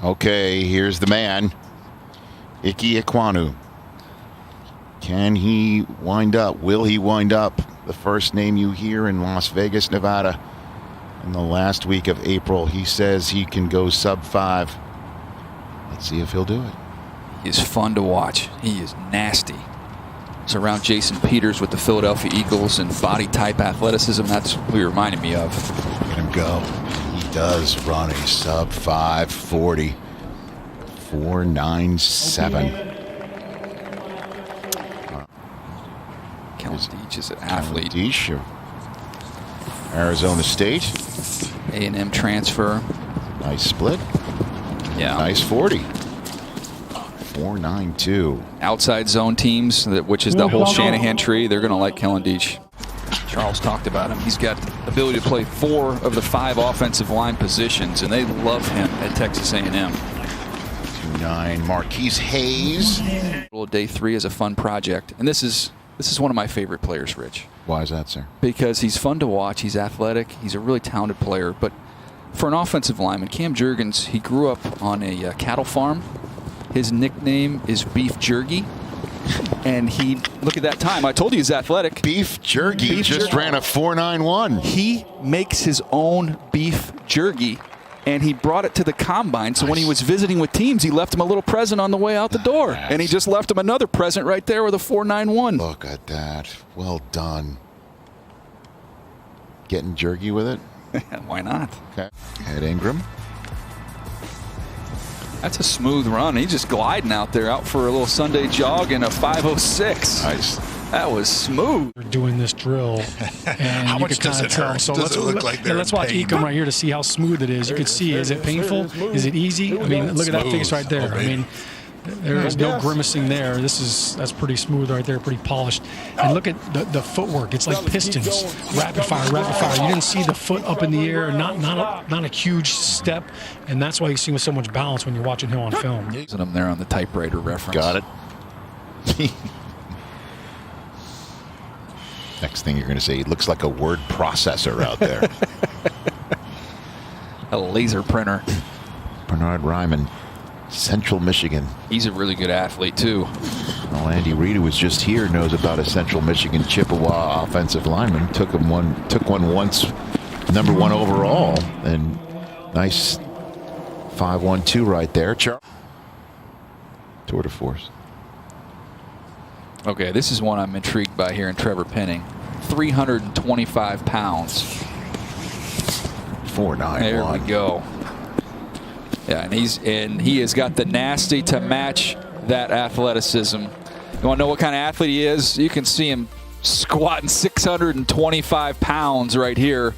Okay, here's the man, Ike Ekwonu. Can he wind up? Will he wind up? The first name you hear in Las Vegas, Nevada in the last week of April. He says he can go sub-5. Let's see if he'll do it. He's fun to watch. He is nasty. It's around Jason Peters with the Philadelphia Eagles and body type athleticism. That's who he reminded me of. Look at him go. He does run a sub-5 40. 4.97. Deach is an athlete. Deach, Arizona State. A&M transfer. Nice split. Yeah. Nice 40. 4.92. Outside zone teams, which is the whole Shanahan tree, they're going to like Kellen Deach. Charles talked about him. He's got the ability to play 4 of the 5 offensive line positions, and they love him at Texas A&M. 2.9. Marquise Hayes. Day 3 is a fun project, and this is one of my favorite players, Rich. Why is that, sir? Because he's fun to watch. He's athletic. He's a really talented player. But for an offensive lineman, Cam Jurgens, he grew up on a cattle farm. His nickname is Beef Jerky. And he, look at that time. I told you he's athletic. Beef Jerky just ran a 4.91. He makes his own beef jerky, and he brought it to the combine. So when he was visiting with teams, he left him a little present on the way out the door. And he just left him another present right there with a 4.91. Look at that. Well done. Getting jerky with it? Why not? Okay. Ed Ingram. That's a smooth run. He's just gliding out there, out for a little Sunday jog in a 5.06. Nice. That was smooth. They're doing this drill, and How you much can does kind it of tell. hurt? So Does it look like they're let's in watch pain? Ecom right here to see how smooth it is. You can see, is it painful? Is it easy? I mean, look at that Smooth. face right there. Oh, I mean, there's no grimacing there. That's pretty smooth right there, pretty polished. And look at the footwork. It's like pistons, rapid fire, rapid fire. You didn't see the foot up in the air, not a huge step, and that's why you see with so much balance when you're watching him on film. Using him there on the typewriter reference. Got it. Next thing you're going to say, he looks like a word processor out there. A laser printer. Bernard Ryman, Central Michigan. He's a really good athlete, too. Well, Andy Reid, who was just here, knows about a Central Michigan Chippewa offensive lineman. Took one once, number 1 overall. And nice 5.12 right there. Tour de force. Okay, this is one I'm intrigued by here in Trevor Penning. 325 pounds. 4.91. There we go. Yeah, and he has got the nasty to match that athleticism. You want to know what kind of athlete he is? You can see him squatting 625 pounds right here.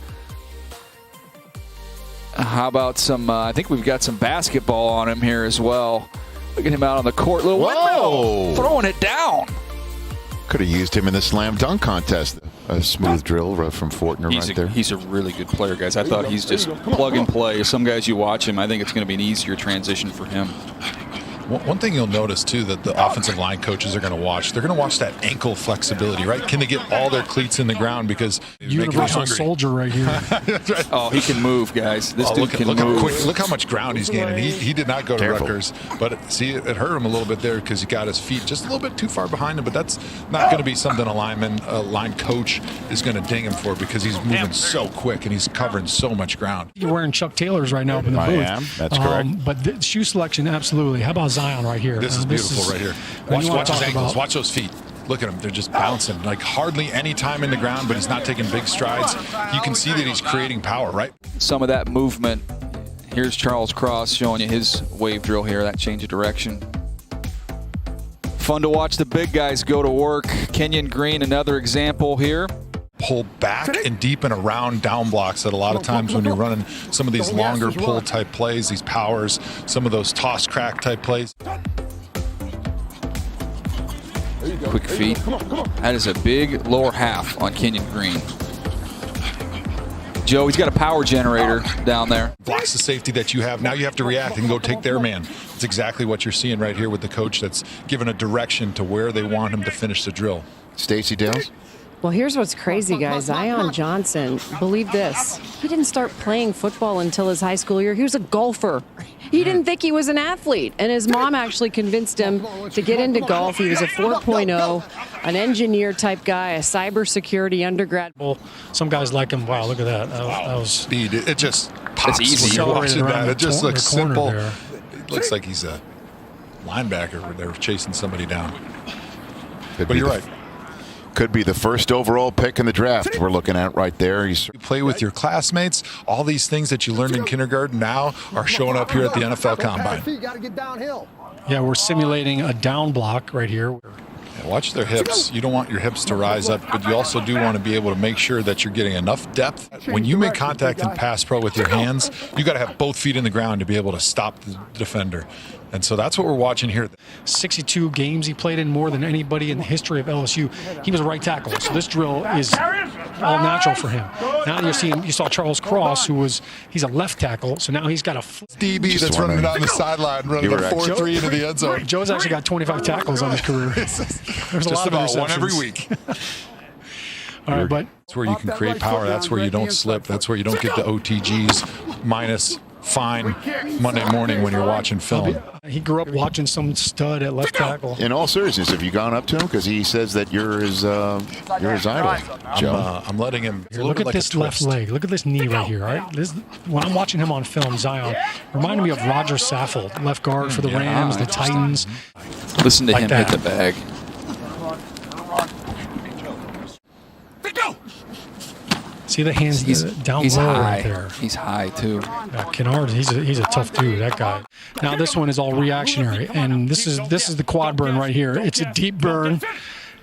How about some, I think we've got some basketball on him here as well. Look at him out on the court. Little windmill, throwing it down. Could have used him in the slam dunk contest. A smooth drill from Fortner right there. He's a really good player, guys. I thought he's just plug and play. Some guys you watch him, I think it's going to be an easier transition for him. One thing you'll notice, too, that the offensive line coaches are going to watch, they're going to watch that ankle flexibility, right? Can they get all their cleats in the ground? Because Universal soldier right here. Right. Oh, he can move, guys. This dude can move. Look how much ground he's gaining. He did not go to Rutgers, but see, it hurt him a little bit there because he got his feet just a little bit too far behind him. But that's not going to be something a line coach is going to ding him for because he's moving so quick and he's covering so much ground. You're wearing Chuck Taylors right now up in the booth. I am. That's correct. But the shoe selection, absolutely. How about Zion right here? This is beautiful right here. Watch his ankles. Watch those feet. Look at him. They're just bouncing. Like hardly any time in the ground, but he's not taking big strides. You can see that he's creating power, right? Some of that movement. Here's Charles Cross showing you his wave drill here, that change of direction. Fun to watch the big guys go to work. Kenyon Green, another example here. Pull back and deep and around down blocks that a lot of times when you're running some of these longer pull type plays, these powers, some of those toss crack type plays. Quick feet. That is a big lower half on Kenyon Green. Joe, he's got a power generator down there. Blocks the safety that you have. Now you have to react and go take their man. It's exactly what you're seeing right here with the coach that's given a direction to where they want him to finish the drill. Stacey Dales? Well, here's what's crazy, guys. Zion Johnson, believe this, he didn't start playing football until his high school year. He was a golfer. He didn't think he was an athlete, and his mom actually convinced him to get into golf. He was a 4.0, an engineer type guy, a cybersecurity undergrad. Well, some guys like him. Wow, look at that. That was speed. It just pops It's easy. when you're watching that. It just looks simple. There. It looks like he's a linebacker where they're chasing somebody down. Could But be you're the- right. Could be the first overall pick in the draft we're looking at right there. He's You play with your classmates. All these things that you learned in kindergarten now are showing up here at the NFL Combine. Yeah, we're simulating a down block right here. Yeah, watch their hips. You don't want your hips to rise up, but you also do want to be able to make sure that you're getting enough depth. When you make contact in pass pro with your hands, you got to have both feet in the ground to be able to stop the defender. And so that's what we're watching here. 62 games he played in, more than anybody in the history of LSU. He was a right tackle, so this drill is all natural for him. Now you saw Charles Cross, he's a left tackle, so now he's got a DB that's running down the sideline, running a 4-3 into the end zone. Joe's actually got 25 tackles on his career. There's a lot Just of about one interceptions. every week. All right, but That's where you can create power. That's where you don't slip. That's where you don't get the OTGs minus fine Monday morning when you're watching film. he grew up watching some stud at left tackle. in all seriousness. Have you gone up to him because he says that you're his idol, Joe? I'm letting him. Here, look at this left leg. Look at this knee right here. All right, when I'm watching him on film, Zion reminded me of Roger Saffold, left guard for the Rams, the Titans. Listen to Like him that. hit the bag. See the hands down He's low high. right there. He's high too. Kennard, he's a tough dude, that guy. Now this one is all reactionary, and this is the quad burn right here. It's a deep burn.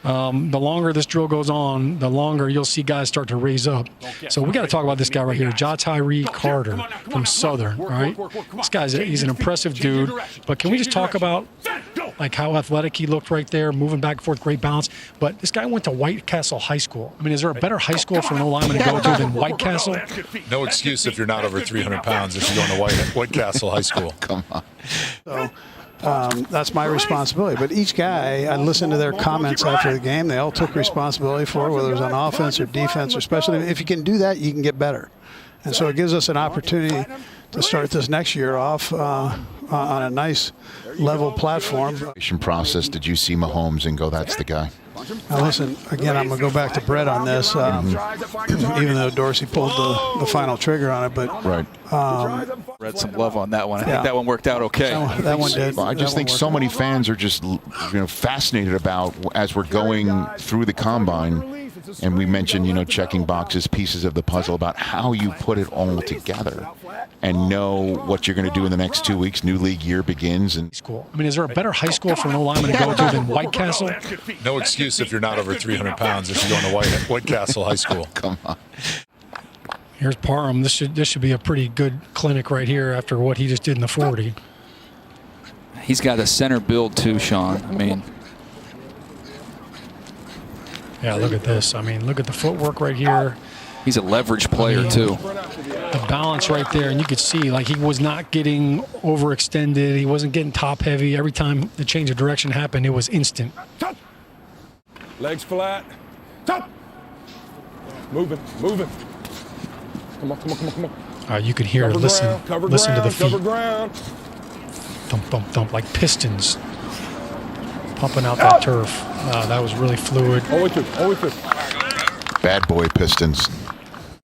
The longer this drill goes on, the longer you'll see guys start to raise up. So we got to talk about this guy right here, Tyree Carter from Southern. All right, this he's an impressive dude. But can we just talk about like how athletic he looked right there, moving back and forth, great balance. But this guy went to White Castle High School. I mean, is there a better high school for an O-lineman to go to than White Castle? No excuse if you're not over 300 pounds if you're going to White Castle High School. Come on. So that's my responsibility. But each guy, I listened to their comments after the game. They all took responsibility for it, whether it was on offense or defense or special. If you can do that, you can get better. And so it gives us an opportunity to start this next year off on a nice level platform. Process. Did you see Mahomes and go, that's the guy? Now listen, again, I'm going to go back to Brett on this, even though Dorsey pulled the final trigger on it. But Right. Read some love on that one. I Yeah. think that one worked out okay. that one did. Well, I just think so many fans are just fascinated about as we're going through the combine, and we mentioned checking boxes, pieces of the puzzle about how you put it all together and know what you're going to do in the next 2 weeks. New league year begins, and School. I mean, is there a better high school for an O-lineman to go to than White Castle? No excuse if you're not over 300 pounds if you're going to White Castle High School. come on. Here's Parham. This should be a pretty good clinic right here after what he just did in the 40. He's got a center build too, Sean. I mean, Yeah, look at this. I mean, look at the footwork right here. he's a leverage player too. The balance right there, and you could see like he was not getting overextended. He wasn't getting top heavy. Every time the change of direction happened, it was instant. Legs flat. Top. Moving. Come on. You could hear, listen to the feet. Cover ground. Thump, thump, thump, like pistons pumping out that turf. That was really fluid. Always through. Bad boy Pistons.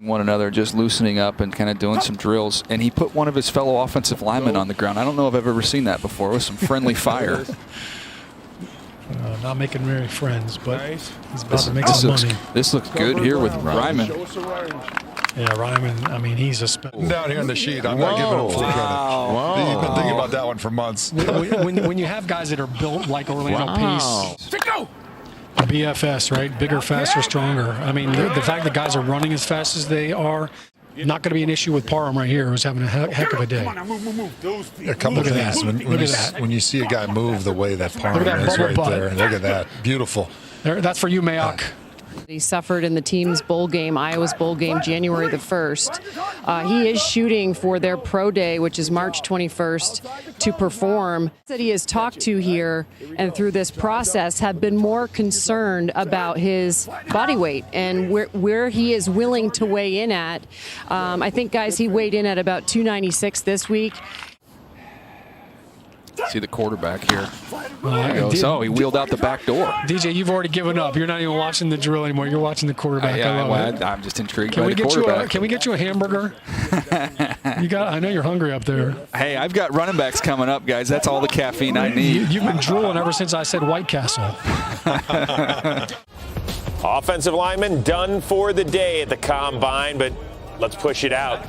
One another, just loosening up and kind of doing some drills. And he put one of his fellow offensive linemen on the ground. I don't know if I've ever seen that before. It was some friendly fire. Not making very friends, but Nice. he's about to make some money. This looks good here with Ryman. Show us the range. Yeah, Ryman, I mean, he's a special. Down here in the sheet, I'm not giving him full credit. Wow. You've been thinking about that one for months. when you have guys that are built like Orlando Wow. Pace, BFS, right? Bigger, faster, stronger. I mean, the fact that guys are running as fast as they are, not going to be an issue with Parham right here, who's having a heck of a day. A couple Look of at things. that. Look at that. When you see a guy move the way that Parham Look at that is bubble right butt. there, look at that. Beautiful. That's for you, Mayock. He suffered in the team's bowl game, Iowa's bowl game, January the 1st. He is shooting for their pro day, which is March 21st, to perform. That he has talked to here and through this process have been more concerned about his body weight and where he is willing to weigh in at. I think, guys, he weighed in at about 296 this week. See the quarterback here. Oh, So he wheeled out the back door. DJ, you've already given up. You're not even watching the drill anymore. You're watching the quarterback. I love it. I'm just intrigued Can by we the get quarterback. can we get you a hamburger? I know you're hungry up there. Hey, I've got running backs coming up, guys. That's all the caffeine I need. You've been drooling ever since I said White Castle. Offensive lineman done for the day at the combine, but let's push it out.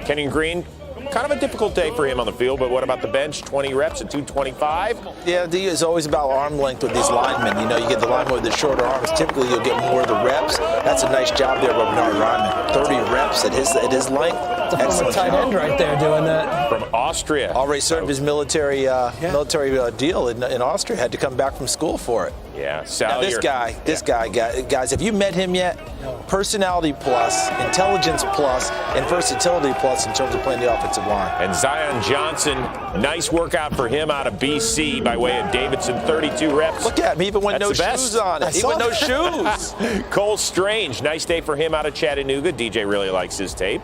Kenyon Green, kind of a difficult day for him on the field, but what about the bench? 20 reps at 225? Yeah, it's always about arm length with these linemen. You know, you get the lineman with the shorter arms. Typically, you'll get more of the reps. That's a nice job there by Bernard Ryman. 30 reps at his length. Excellent tight end right there doing that. From Austria. Already served his military deal in Austria. Had to come back from school for it. Yeah, Now, this guy, guys, have you met him yet? Personality plus, intelligence plus, and versatility plus in terms of playing the offensive line. And Zion Johnson, nice workout for him out of BC by way of Davidson, 32 reps. Look at him, even with no shoes on it. Even no shoes. Cole Strange, nice day for him out of Chattanooga. DJ really likes his tape.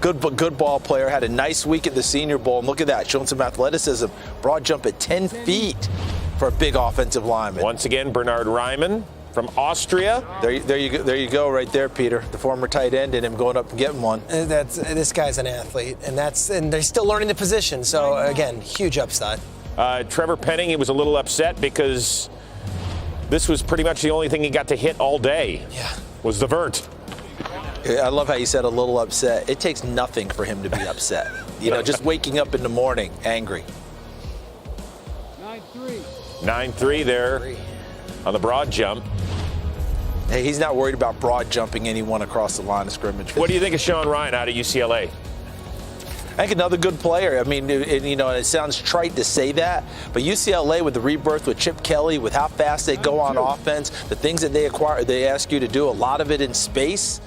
Good ball player. Had a nice week at the Senior Bowl. And look at that, showing some athleticism. Broad jump at 10 feet for a big offensive lineman. Once again, Bernard Ryman from Austria. There you go, right there, Peter. The former tight end and him going up and getting one. This guy's an athlete, and they're still learning the position. So again, huge upside. Trevor Penning, he was a little upset because this was pretty much the only thing he got to hit all day. Yeah, was the vert. I love how you said a little upset. It takes nothing for him to be upset. You know, just waking up in the morning angry. 9-3 there on the broad jump. Hey, he's not worried about broad jumping anyone across the line of scrimmage. What do you think of Sean Ryan out of UCLA? I think another good player. I mean, it sounds trite to say that, but UCLA with the rebirth with Chip Kelly, with how fast they go on offense, the things that they ask you to do, a lot of it in space.